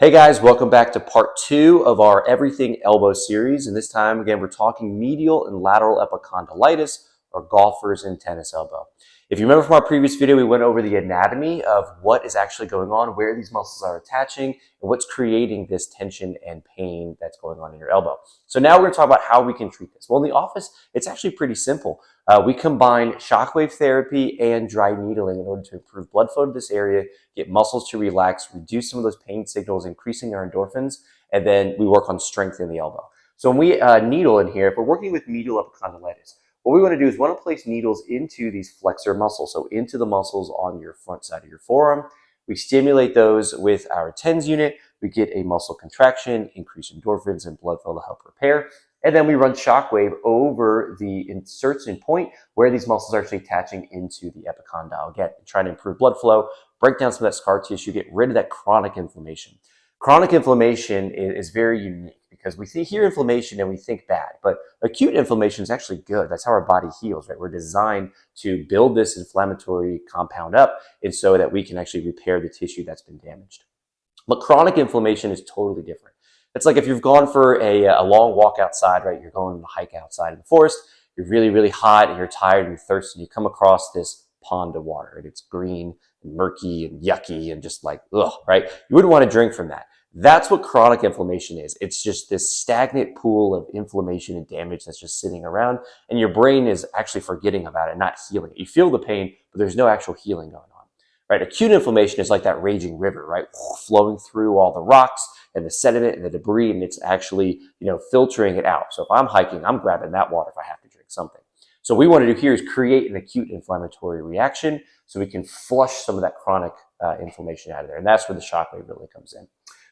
Hey guys, welcome back to part 2 of our Everything Elbow series. And this time, again, we're talking medial and lateral epicondylitis, or golfers and tennis elbow. If you remember from our previous video, we went over the anatomy of what is actually going on, where these muscles are attaching, and what's creating this tension and pain that's going on in your elbow. So now we're going to talk about how we can treat this. Well, in the office, it's actually pretty simple. We combine shockwave therapy and dry needling in order to improve blood flow to this area, get muscles to relax, reduce some of those pain signals, increasing our endorphins, and then we work on strengthening the elbow. So when we needle in here, if we're working with medial epicondylitis, what we want to do is we want to place needles into these flexor muscles, so into the muscles on your front side of your forearm. We stimulate those with our TENS unit. We get a muscle contraction, increase endorphins and blood flow to help repair. And then we run shockwave over the insertion point where these muscles are actually attaching into the epicondyle. Again, trying to improve blood flow, break down some of that scar tissue, get rid of that chronic inflammation. Chronic inflammation is very unique because we hear inflammation and we think bad, but acute inflammation is actually good. That's how our body heals, right? We're designed to build this inflammatory compound up and so that we can actually repair the tissue that's been damaged. But chronic inflammation is totally different. It's like if you've gone for a long walk outside, right? You're going to hike outside in the forest, you're really, really hot and you're tired and you're thirsty, and you come across this pond of water and it's green and murky and yucky and just like, ugh, right? You wouldn't want to drink from that. That's what chronic inflammation is. It's just this stagnant pool of inflammation and damage that's just sitting around, and your brain is actually forgetting about it, not healing it. You feel the pain, but there's no actual healing going on, right? Acute inflammation is like that raging river, right? Flowing through all the rocks and the sediment and the debris, and it's actually, filtering it out. So if I'm hiking, I'm grabbing that water if I have to drink something. So what we want to do here is create an acute inflammatory reaction so we can flush some of that chronic inflammation out of there. And that's where the shockwave really comes in.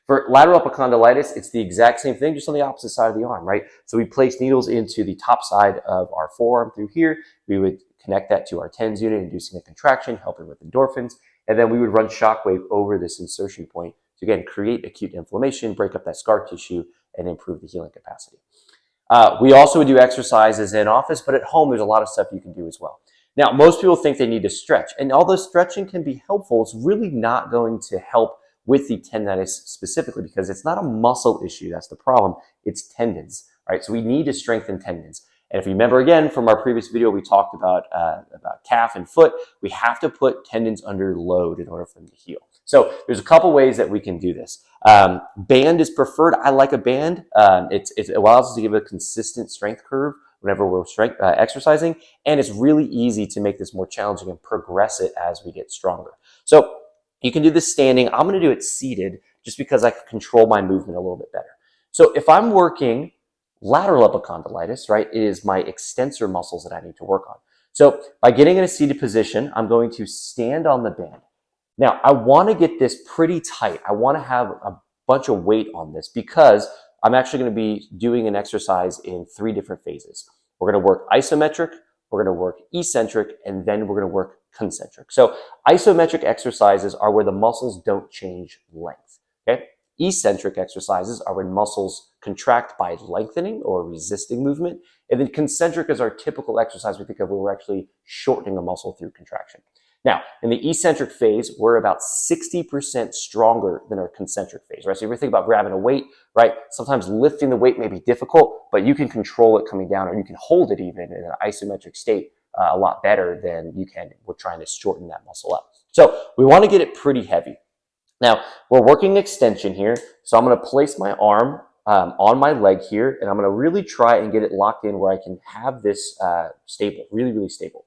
For lateral epicondylitis, it's the exact same thing, just on the opposite side of the arm, right? So we place needles into the top side of our forearm through here. We would connect that to our TENS unit, inducing a contraction, helping with endorphins. And then we would run shockwave over this insertion point to, again, create acute inflammation, break up that scar tissue, and improve the healing capacity. We also would do exercises in office, but at home, there's a lot of stuff you can do as well. Now, most people think they need to stretch, and although stretching can be helpful, it's really not going to help with the tendinitis specifically because it's not a muscle issue. That's the problem. It's tendons, right? So we need to strengthen tendons. And if you remember again from our previous video, we talked about calf and foot. We have to put tendons under load in order for them to heal. So there's a couple ways that we can do this. Band is preferred. I like a band. It allows us to give a consistent strength curve whenever we're exercising. And it's really easy to make this more challenging and progress it as we get stronger. So you can do this standing. I'm going to do it seated just because I can control my movement a little bit better. So if I'm working lateral epicondylitis, right, it is my extensor muscles that I need to work on. So by getting in a seated position, I'm going to stand on the band. Now, I want to get this pretty tight. I want to have a bunch of weight on this because I'm actually going to be doing an exercise in 3 different phases. We're going to work isometric, we're going to work eccentric, and then we're going to work concentric. So isometric exercises are where the muscles don't change length, okay? Eccentric exercises are when muscles contract by lengthening or resisting movement. And then concentric is our typical exercise we think of where we're actually shortening a muscle through contraction. Now, in the eccentric phase, we're about 60% stronger than our concentric phase, right? So if you think about grabbing a weight, right? Sometimes lifting the weight may be difficult, but you can control it coming down, or you can hold it even in an isometric state a lot better than you can with trying to shorten that muscle up. So we want to get it pretty heavy. Now, we're working extension here, so I'm going to place my arm on my leg here, and I'm going to really try and get it locked in where I can have this stable, really, really stable.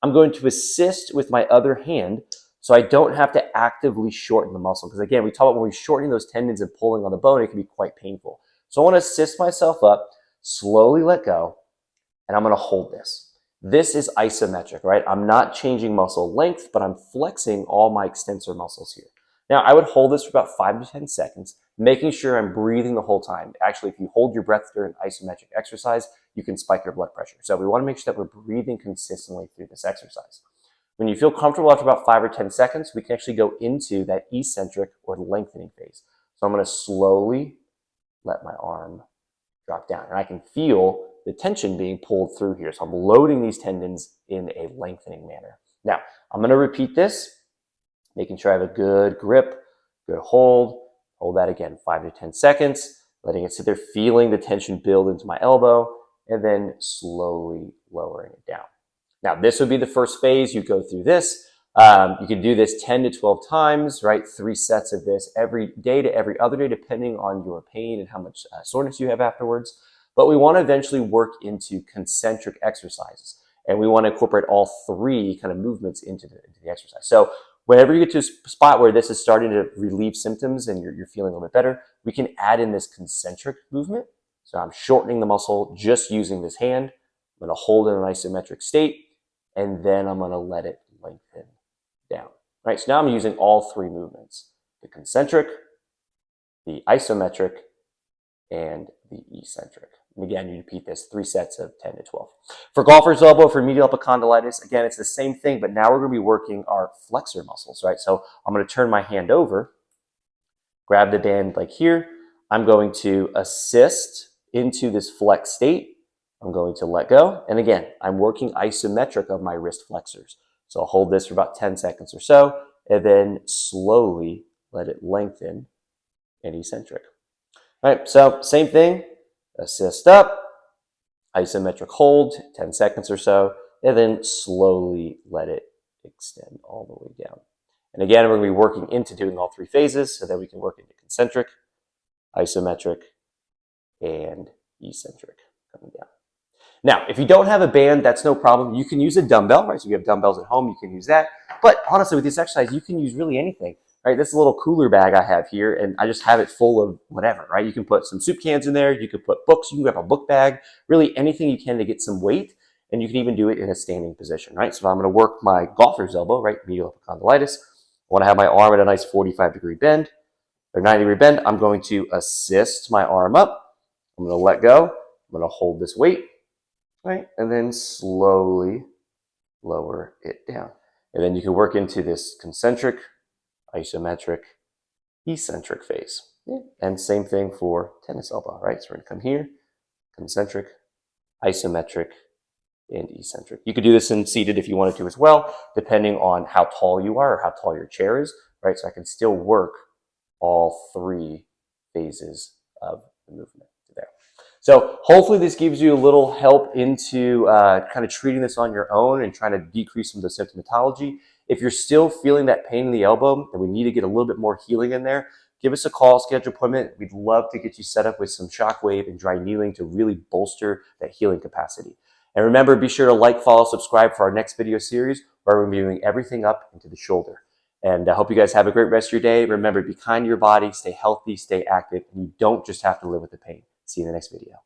I'm going to assist with my other hand so I don't have to actively shorten the muscle. Because again, we talk about when we're shortening those tendons and pulling on the bone, it can be quite painful. So I want to assist myself up, slowly let go, and I'm going to hold this. This is isometric, right? I'm not changing muscle length, but I'm flexing all my extensor muscles here. Now, I would hold this for about 5 to 10 seconds, making sure I'm breathing the whole time. Actually, if you hold your breath during isometric exercise, you can spike your blood pressure. So we want to make sure that we're breathing consistently through this exercise. When you feel comfortable after about 5 or 10 seconds, we can actually go into that eccentric or lengthening phase. So I'm going to slowly let my arm drop down. And I can feel the tension being pulled through here. So I'm loading these tendons in a lengthening manner. Now, I'm going to repeat this, making sure I have a good grip, good hold Hold that again, 5 to 10 seconds, letting it sit there, feeling the tension build into my elbow, and then slowly lowering it down. Now, this would be the first phase. You go through this. You can do this 10 to 12 times, right? 3 sets of this every day to every other day, depending on your pain and how much soreness you have afterwards. But we want to eventually work into concentric exercises. And we want to incorporate all 3 kind of movements into the exercise. So whenever you get to a spot where this is starting to relieve symptoms and you're feeling a little bit better, we can add in this concentric movement. So I'm shortening the muscle just using this hand. I'm going to hold in an isometric state, and then I'm going to let it lengthen down. Right? So now I'm using all 3 movements: the concentric, the isometric, and the eccentric. And again, you repeat this 3 sets of 10 to 12. For golfer's elbow, for medial epicondylitis, again, it's the same thing, but now we're going to be working our flexor muscles, right? So I'm going to turn my hand over, grab the band like here. I'm going to assist into this flex state. I'm going to let go. And again, I'm working isometric of my wrist flexors. So I'll hold this for about 10 seconds or so, and then slowly let it lengthen and eccentric. All right, so same thing, assist up, isometric hold, 10 seconds or so, and then slowly let it extend all the way down. And again, we're going to be working into doing all 3 phases so that we can work into concentric, isometric, and eccentric coming down. Now, if you don't have a band, that's no problem. You can use a dumbbell, right? So if you have dumbbells at home, you can use that. But honestly, with this exercise, you can use really anything, right? This little cooler bag I have here, and I just have it full of whatever, right? You can put some soup cans in there. You could put books. You can grab a book bag. Really anything you can to get some weight. And you can even do it in a standing position, right? So if I'm going to work my golfer's elbow, right? Medial epicondylitis. I want to have my arm at a nice 45-degree bend or 90-degree bend. I'm going to assist my arm up. I'm going to let go. I'm going to hold this weight. Right, and then slowly lower it down. And then you can work into this concentric, isometric, eccentric phase. Yeah. And same thing for tennis elbow, right? So we're gonna come here, concentric, isometric, and eccentric. You could do this in seated if you wanted to as well, depending on how tall you are or how tall your chair is, right? So I can still work all 3 phases of the movement there. So hopefully this gives you a little help into kind of treating this on your own and trying to decrease some of the symptomatology. If you're still feeling that pain in the elbow and we need to get a little bit more healing in there, give us a call, schedule an appointment. We'd love to get you set up with some shockwave and dry needling to really bolster that healing capacity. And remember, be sure to like, follow, subscribe for our next video series where we're going to be doing everything up into the shoulder. And I hope you guys have a great rest of your day. Remember, be kind to your body, stay healthy, stay active, and you don't just have to live with the pain. See you in the next video.